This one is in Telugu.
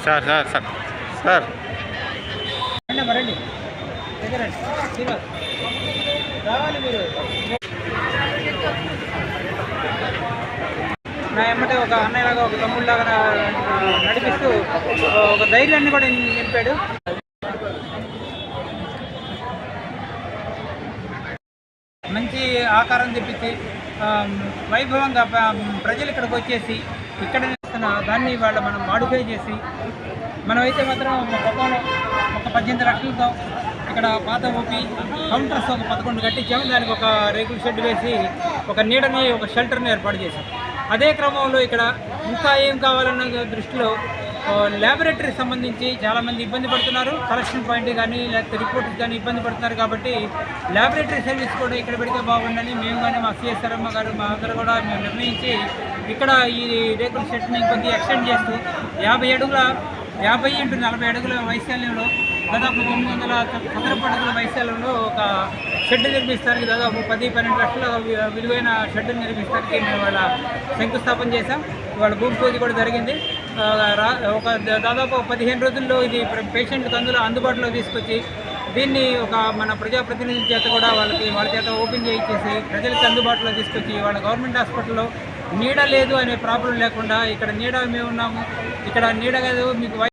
సార్ సార్ సార్ సార్ రండి దగ్గరండి శ్రీనివాస్ రావాలి మీరు. నా ఎమ్మటే ఒక అన్నయ్యలాగా ఒక తమ్ముళ్ళలాగా నడిపిస్తూ ఒక ధైర్యాన్ని కూడా నింపాడు. మంచి ఆకారం తెప్పించి వైభవంగా ప్రజలు ఇక్కడికి వచ్చేసి ఇక్కడ దాన్ని వాళ్ళ మనం మాడిఫై చేసి మనమైతే మాత్రం ఒక 18 లక్షలతో ఇక్కడ పాత ఓపి కౌంటర్స్ ఒక 11 కట్టించాము. దానికి ఒక రేకుల షెడ్ వేసి ఒక నీడని ఒక షెల్టర్ని ఏర్పాటు చేశాం. అదే క్రమంలో ఇక్కడ ఇంకా ఏం కావాలన్న దృష్టిలో ల్యాబొరేటరీకి సంబంధించి చాలామంది ఇబ్బంది పడుతున్నారు. కలెక్షన్ పాయింట్ కానీ లేకపోతే రిపోర్ట్స్ కానీ ఇబ్బంది పడుతున్నారు. కాబట్టి ల్యాబొరేటరీ సర్వీస్ కూడా ఇక్కడ పెడితే బాగుందని మేము కానీ మా సిఎస్ఆర్ అమ్మ గారు మా అందరూ కూడా మేము నిర్ణయించి ఇక్కడ ఈ రేకుల షెడ్ని కొద్దిగా ఎక్స్టెండ్ చేస్తూ 50 x 40 అడుగుల వైశాల్యంలో దాదాపు 900 చదరపు అడుగుల వైశాల్యంలో ఒక షెడ్ నిర్మిస్తానికి దాదాపు 10-12 లక్షల విలువైన షెడ్ నిర్మిస్తానికి మేము వాళ్ళ శంకుస్థాపన చేశాం. వాళ్ళ భూమి పూజ కూడా జరిగింది. ఒక దాదాపు 15 రోజుల్లో ఇది పేషెంట్కి అందుబాటులో తీసుకొచ్చి దీన్ని ఒక మన ప్రజాప్రతినిధుల చేత కూడా వాళ్ళ చేత ఓపెన్ చేయించేసి ప్రజలకు అందుబాటులో తీసుకొచ్చి వాళ్ళ గవర్నమెంట్ హాస్పిటల్లో నీడ లేదు అనే ప్రాబ్లం లేకుండా ఇక్కడ నీడ మేము ఉన్నాము. ఇక్కడ నీడ కాదు మీకు